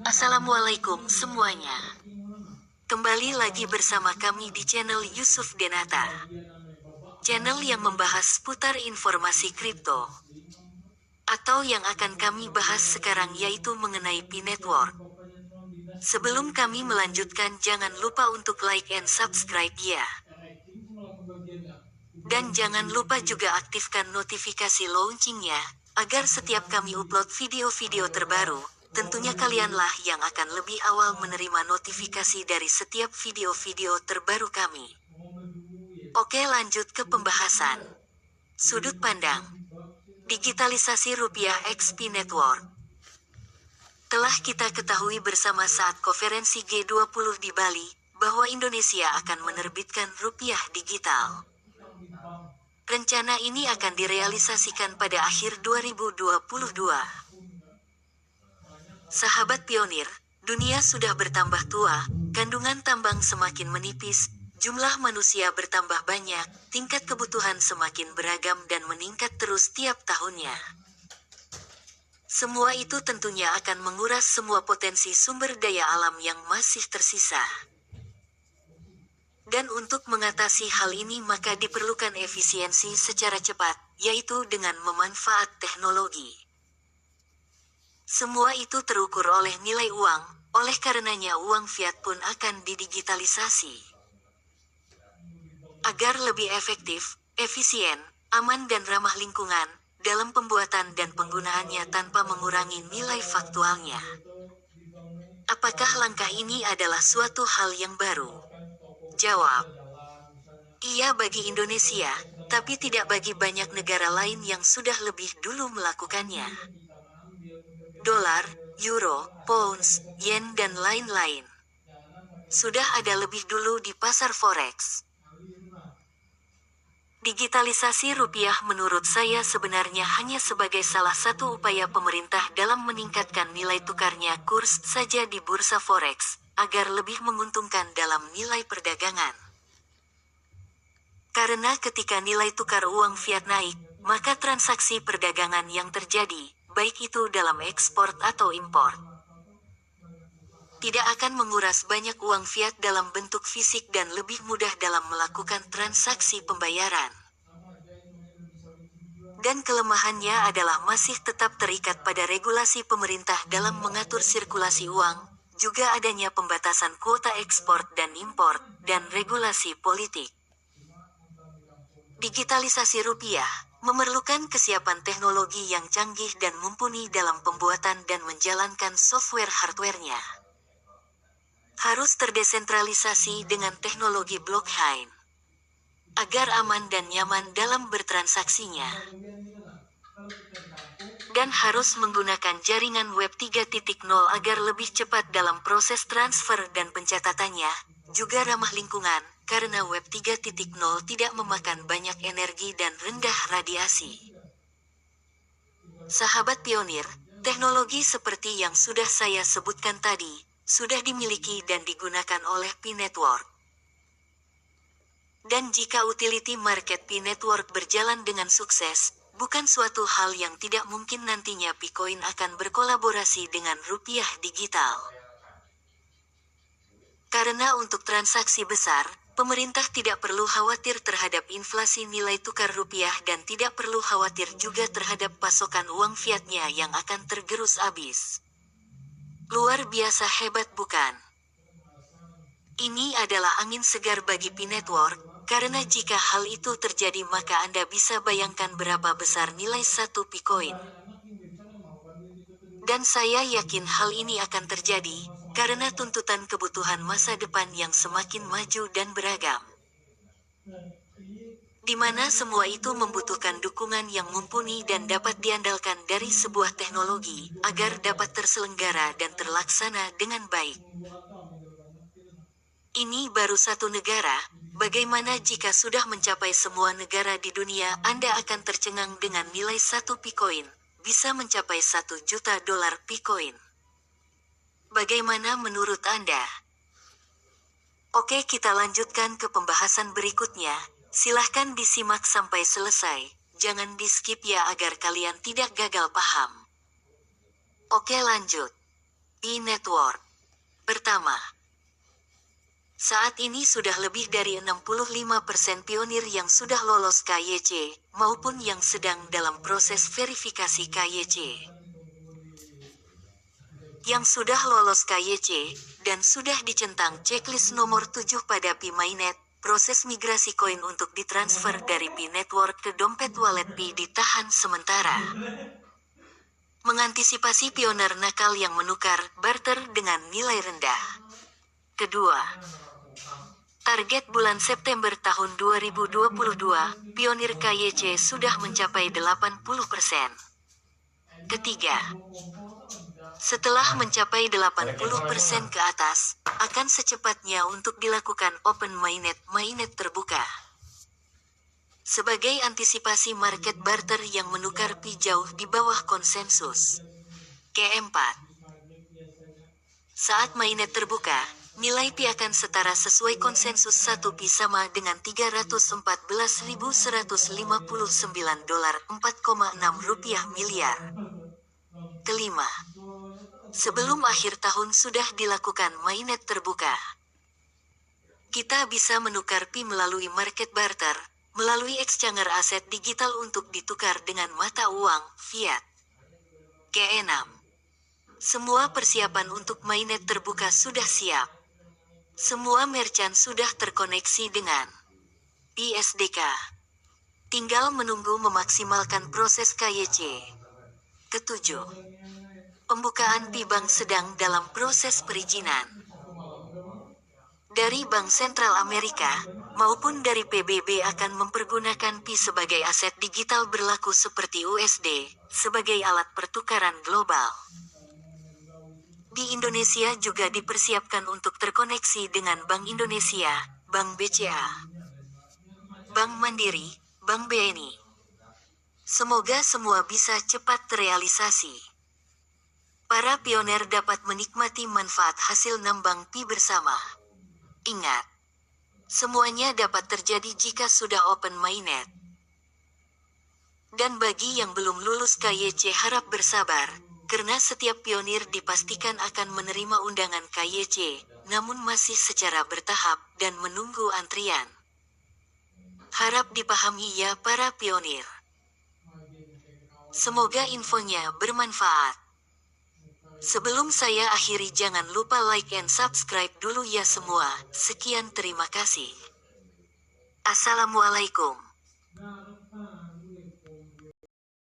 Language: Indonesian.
Assalamualaikum semuanya. Kembali lagi bersama kami di channel Yusuf Denata. Channel yang membahas seputar informasi kripto. Atau yang akan kami bahas sekarang yaitu mengenai P-Network. Sebelum kami melanjutkan, jangan lupa untuk like and subscribe ya. Dan jangan lupa juga aktifkan notifikasi launchingnya, agar setiap kami upload video-video terbaru, tentunya kalianlah yang akan lebih awal menerima notifikasi dari setiap video-video terbaru kami. Oke, lanjut ke pembahasan. Sudut pandang digitalisasi rupiah XP Network. Telah kita ketahui bersama saat konferensi G20 di Bali, bahwa Indonesia akan menerbitkan rupiah digital. Rencana ini akan direalisasikan pada akhir 2022. Sahabat pionir, dunia sudah bertambah tua, kandungan tambang semakin menipis, jumlah manusia bertambah banyak, tingkat kebutuhan semakin beragam dan meningkat terus tiap tahunnya. Semua itu tentunya akan menguras semua potensi sumber daya alam yang masih tersisa. Dan untuk mengatasi hal ini maka diperlukan efisiensi secara cepat, yaitu dengan memanfaat teknologi. Semua itu terukur oleh nilai uang, oleh karenanya uang fiat pun akan didigitalisasi. Agar lebih efektif, efisien, aman dan ramah lingkungan, dalam pembuatan dan penggunaannya tanpa mengurangi nilai faktualnya. Apakah langkah ini adalah suatu hal yang baru? Jawab: iya bagi Indonesia, tapi tidak bagi banyak negara lain yang sudah lebih dulu melakukannya. Dolar, euro, pounds, yen dan lain-lain sudah ada lebih dulu di pasar forex. Digitalisasi rupiah menurut saya sebenarnya hanya sebagai salah satu upaya pemerintah dalam meningkatkan nilai tukarnya kurs saja di bursa forex, agar lebih menguntungkan dalam nilai perdagangan. Karena ketika nilai tukar uang fiat naik, maka transaksi perdagangan yang terjadi, baik itu dalam ekspor atau impor, tidak akan menguras banyak uang fiat dalam bentuk fisik dan lebih mudah dalam melakukan transaksi pembayaran. Dan kelemahannya adalah masih tetap terikat pada regulasi pemerintah dalam mengatur sirkulasi uang, juga adanya pembatasan kuota ekspor dan impor, dan regulasi politik. Digitalisasi rupiah memerlukan kesiapan teknologi yang canggih dan mumpuni dalam pembuatan dan menjalankan software hardware-nya. Harus terdesentralisasi dengan teknologi blockchain, agar aman dan nyaman dalam bertransaksinya. Dan harus menggunakan jaringan web 3.0 agar lebih cepat dalam proses transfer dan pencatatannya, juga ramah lingkungan, karena web 3.0 tidak memakan banyak energi dan rendah radiasi. Sahabat pionir, teknologi seperti yang sudah saya sebutkan tadi, sudah dimiliki dan digunakan oleh P-Network. Dan jika utility market P-Network berjalan dengan sukses, bukan suatu hal yang tidak mungkin nantinya Picoin akan berkolaborasi dengan rupiah digital. Karena untuk transaksi besar, pemerintah tidak perlu khawatir terhadap inflasi nilai tukar rupiah dan tidak perlu khawatir juga terhadap pasokan uang fiatnya yang akan tergerus habis. Luar biasa hebat bukan? Ini adalah angin segar bagi P-Network, karena jika hal itu terjadi maka Anda bisa bayangkan berapa besar nilai satu Picoin. Dan saya yakin hal ini akan terjadi, karena tuntutan kebutuhan masa depan yang semakin maju dan beragam. Di mana semua itu membutuhkan dukungan yang mumpuni dan dapat diandalkan dari sebuah teknologi, agar dapat terselenggara dan terlaksana dengan baik. Ini baru satu negara, bagaimana jika sudah mencapai semua negara di dunia? Anda akan tercengang dengan nilai satu Picoin, bisa mencapai $1 juta Picoin. Bagaimana menurut Anda? Oke, kita lanjutkan ke pembahasan berikutnya. Silahkan disimak sampai selesai, jangan di skip ya agar kalian tidak gagal paham. Oke lanjut. e-network. Pertama, saat ini sudah lebih dari 65% pionir yang sudah lolos KYC, maupun yang sedang dalam proses verifikasi KYC. Yang sudah lolos KYC, dan sudah dicentang checklist nomor 7 pada Pi Mainnet, proses migrasi koin untuk ditransfer dari Pi Network ke dompet wallet Pi ditahan sementara. Mengantisipasi pioner nakal yang menukar barter dengan nilai rendah. Kedua, target bulan September tahun 2022, pionir KYC sudah mencapai 80%. Ketiga, setelah mencapai 80% ke atas, akan secepatnya untuk dilakukan open mainnet terbuka. Sebagai antisipasi market barter yang menukar Pi jauh di bawah konsensus. Keempat, saat mainnet terbuka, nilai Pi akan setara sesuai konsensus 1 Pi sama dengan $314.159.4,6 miliar. Kelima, sebelum akhir tahun sudah dilakukan mainnet terbuka. Kita bisa menukar Pi melalui market barter, melalui exchanger aset digital untuk ditukar dengan mata uang, fiat. Keenam, semua persiapan untuk mainnet terbuka sudah siap. Semua merchant sudah terkoneksi dengan ISDK. Tinggal menunggu memaksimalkan proses KYC. Ketujuh, pembukaan Pi Bank sedang dalam proses perizinan. Dari Bank Sentral Amerika, maupun dari PBB akan mempergunakan Pi sebagai aset digital berlaku seperti USD, sebagai alat pertukaran global. Di Indonesia juga dipersiapkan untuk terkoneksi dengan Bank Indonesia, Bank BCA, Bank Mandiri, Bank BNI. Semoga semua bisa cepat terrealisasi. Para pioner dapat menikmati manfaat hasil nambang Pi bersama. Ingat, semuanya dapat terjadi jika sudah open mainnet. Dan bagi yang belum lulus KYC harap bersabar, karena setiap pionir dipastikan akan menerima undangan KYC, namun masih secara bertahap dan menunggu antrian. Harap dipahami ya para pionir. Semoga infonya bermanfaat. Sebelum saya akhiri jangan lupa like and subscribe dulu ya semua. Sekian terima kasih. Assalamualaikum.